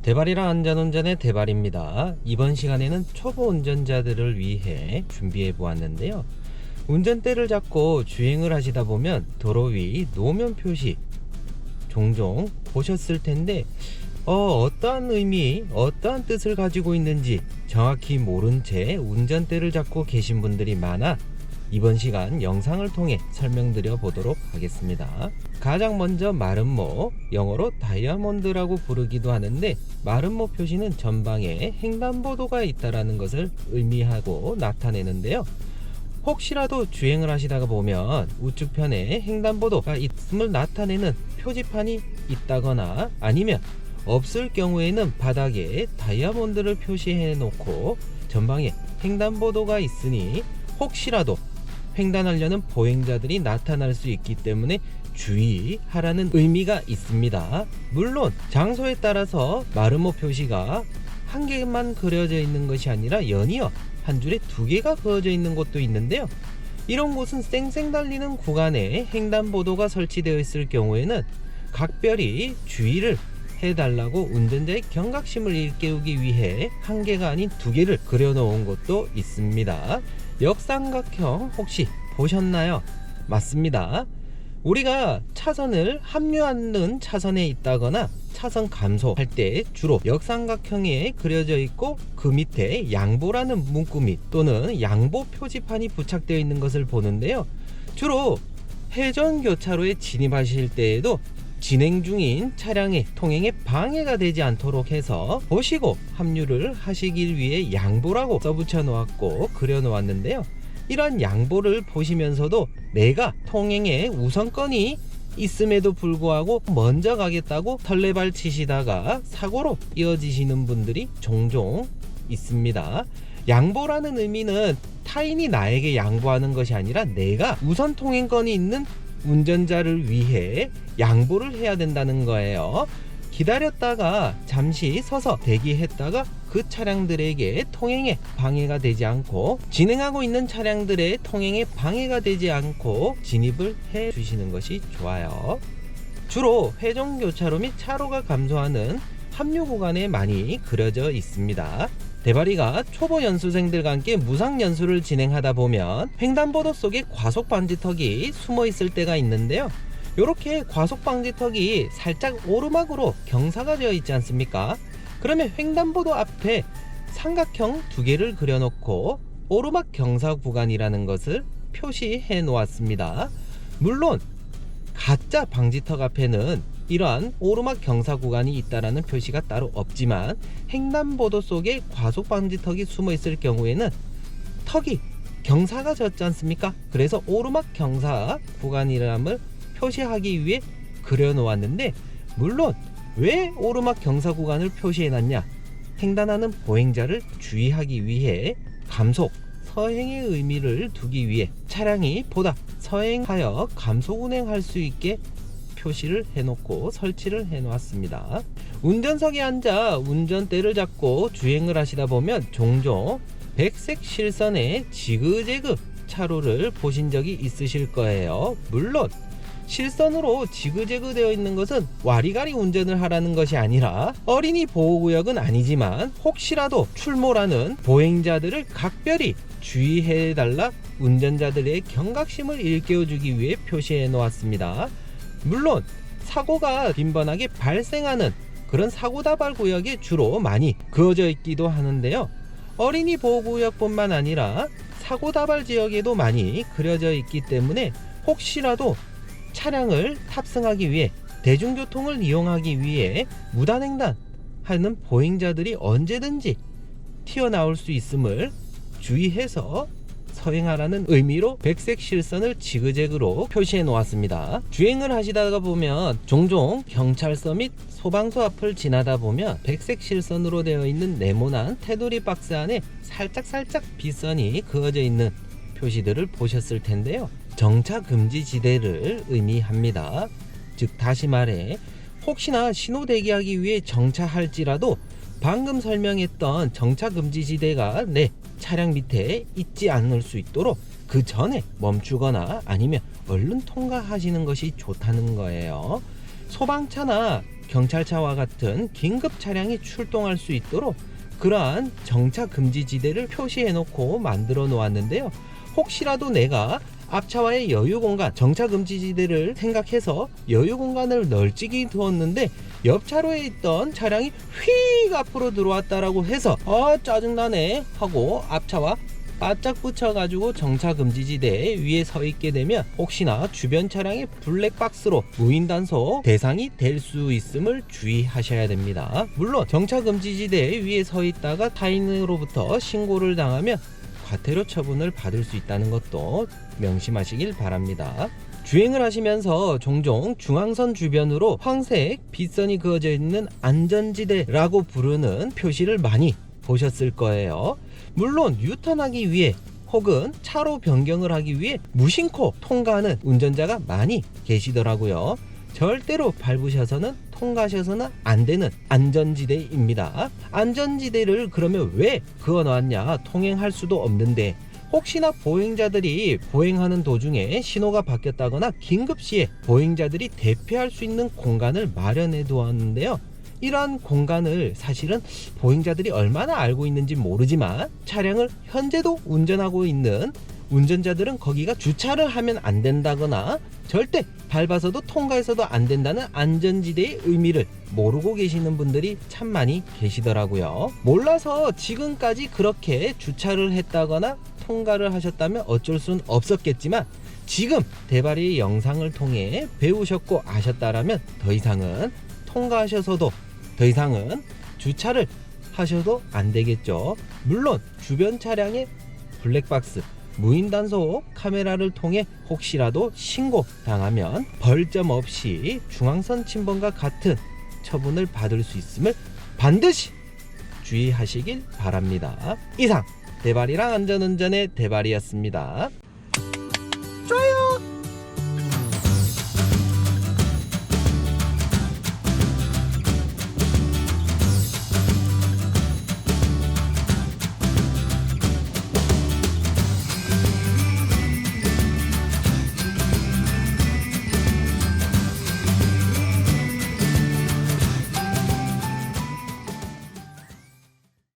대발이랑 안전운전의 대발입니다. 이번 시간에는 초보 운전자들을 위해 준비해 보았는데요. 운전대를 잡고 주행을 하시다 보면 도로 위 노면 표시 종종 보셨을 텐데 어떠한 의미, 어떠한 뜻을 가지고 있는지 정확히 모른 채 운전대를 잡고 계신 분들이 많아 이번 시간 영상을 통해 설명드려 보도록 하겠습니다. 가장 먼저 마름모, 영어로 다이아몬드라고 부르기도 하는데 마름모 표시는 전방에 횡단보도가 있다는 것을 의미하고 나타내는데요. 혹시라도 주행을 하시다가 보면 우측편에 횡단보도가 있음을 나타내는 표지판이 있다거나 아니면 없을 경우에는 바닥에 다이아몬드를 표시해 놓고 전방에 횡단보도가 있으니 혹시라도 횡단하려는 보행자들이 나타날 수 있기 때문에 주의하라는 의미가 있습니다. 물론 장소에 따라서 마름모 표시가 한 개만 그려져 있는 것이 아니라 연이어 한 줄에 두 개가 그어져 있는 곳도 있는데요. 이런 곳은 쌩쌩 달리는 구간에 횡단보도가 설치되어 있을 경우에는 각별히 주의를 해달라고 운전자의 경각심을 일깨우기 위해 한 개가 아닌 두 개를 그려놓은 곳도 있습니다. 역삼각형 혹시 보셨나요? 맞습니다. 우리가 차선을 합류하는 차선에 있다거나 차선 감소할 때 주로 역삼각형에 그려져 있고 그 밑에 양보라는 문구미 또는 양보 표지판이 부착되어 있는 것을 보는데요. 주로 회전교차로에 진입하실 때에도 진행 중인 차량의 통행에 방해가 되지 않도록 해서 보시고 합류를 하시길 위해 양보라고 써붙여 놓았고 그려 놓았는데요. 이러한 양보를 보시면서도 내가 통행에 우선권이 있음에도 불구하고 먼저 가겠다고 설레발 치시다가 사고로 이어지시는 분들이 종종 있습니다. 양보라는 의미는 타인이 나에게 양보하는 것이 아니라 내가 우선 통행권이 있는 운전자를 위해 양보를 해야 된다는 거예요. 기다렸다가 잠시 서서 대기했다가 그 차량들에게 통행에 방해가 되지 않고 진행하고 있는 차량들의 통행에 방해가 되지 않고 진입을 해 주시는 것이 좋아요. 주로 회전교차로 및 차로가 감소하는 합류 구간에 많이 그려져 있습니다. 대발이가 초보 연수생들과 함께 무상 연수를 진행하다 보면 횡단보도 속에 과속 방지턱이 숨어 있을 때가 있는데요. 이렇게 과속 방지턱이 살짝 오르막으로 경사가 되어 있지 않습니까? 그러면 횡단보도 앞에 삼각형 두 개를 그려놓고 오르막 경사 구간이라는 것을 표시해 놓았습니다. 물론 가짜 방지턱 앞에는 이러한 오르막 경사 구간이 있다라는 표시가 따로 없지만 횡단보도 속에 과속 방지턱이 숨어 있을 경우에는 턱이 경사가 졌지 않습니까? 그래서 오르막 경사 구간이람을 표시하기 위해 그려 놓았는데 물론 왜 오르막 경사 구간을 표시해 놨냐? 횡단하는 보행자를 주의하기 위해 감속, 서행의 의미를 두기 위해 차량이 보다 서행하여 감속 운행할 수 있게 표시를 해놓고 설치를 해놓았습니다. 운전석에 앉아 운전대를 잡고 주행을 하시다 보면 종종 백색 실선의 지그재그 차로를 보신 적이 있으실 거예요. 물론 실선으로 지그재그 되어 있는 것은 와리가리 운전을 하라는 것이 아니라 어린이 보호구역은 아니지만 혹시라도 출몰하는 보행자들을 각별히 주의해달라 운전자들의 경각심을 일깨워주기 위해 표시해 놓았습니다. 물론 사고가 빈번하게 발생하는 그런 사고다발 구역에 주로 많이 그어져 있기도 하는데요. 어린이 보호구역뿐만 아니라 사고다발 지역에도 많이 그려져 있기 때문에 혹시라도 차량을 탑승하기 위해 대중교통을 이용하기 위해 무단횡단하는 보행자들이 언제든지 튀어나올 수 있음을 주의해서 서행하라는 의미로 백색 실선을 지그재그로 표시해 놓았습니다. 주행을 하시다가 보면 종종 경찰서 및 소방서 앞을 지나다 보면 백색 실선으로 되어 있는 네모난 테두리 박스 안에 살짝 빗선이 그어져 있는 표시들을 보셨을 텐데요. 정차 금지 지대를 의미합니다. 즉 다시 말해 혹시나 신호 대기하기 위해 정차할지라도 방금 설명했던 정차 금지 지대가 내 차량 밑에 있지 않을 수 있도록 그 전에 멈추거나 아니면 얼른 통과하시는 것이 좋다는 거예요. 소방차나 경찰차와 같은 긴급 차량이 출동할 수 있도록 그러한 정차 금지 지대를 표시해 놓고 만들어 놓았는데요. 혹시라도 내가 앞차와의 여유 공간, 정차 금지 지대를 생각해서 여유 공간을 널찍이 두었는데 옆차로에 있던 차량이 휙 앞으로 들어왔다라고 해서 짜증나네 하고 앞차와 바짝 붙여가지고 정차 금지 지대 위에 서 있게 되면 혹시나 주변 차량의 블랙박스로 무인 단속 대상이 될 수 있음을 주의하셔야 됩니다. 물론 정차 금지 지대 위에 서 있다가 타인으로부터 신고를 당하면 과태료 처분을 받을 수 있다는 것도 명심하시길 바랍니다. 주행을 하시면서 종종 중앙선 주변으로 황색 빗선이 그어져 있는 안전지대라고 부르는 표시를 많이 보셨을 거예요. 물론 유턴하기 위해 혹은 차로 변경을 하기 위해 무심코 통과하는 운전자가 많이 계시더라고요. 절대로 밟으셔서는 통과하셔서는 안 되는 안전지대입니다. 안전지대를 그러면 왜 그어 놨냐? 통행할 수도 없는데 혹시나 보행자들이 보행하는 도중에 신호가 바뀌었다거나 긴급시에 보행자들이 대피할 수 있는 공간을 마련해 두었는데요. 이러한 공간을 사실은 보행자들이 얼마나 알고 있는지 모르지만 차량을 현재도 운전하고 있는 운전자들은 거기가 주차를 하면 안 된다거나 절대 밟아서도 통과해서도 안 된다는 안전지대의 의미를 모르고 계시는 분들이 참 많이 계시더라고요. 몰라서 지금까지 그렇게 주차를 했다거나 통과를 하셨다면 어쩔 수는 없었겠지만 지금 대바리 영상을 통해 배우셨고 아셨다라면 더 이상은 통과하셔서도 더 이상은 주차를 하셔도 안 되겠죠. 물론 주변 차량의 블랙박스 무인 단속 카메라를 통해 혹시라도 신고 당하면 벌점 없이 중앙선 침범과 같은 처분을 받을 수 있음을 반드시 주의하시길 바랍니다. 이상 대바리랑 안전운전의 대바리였습니다.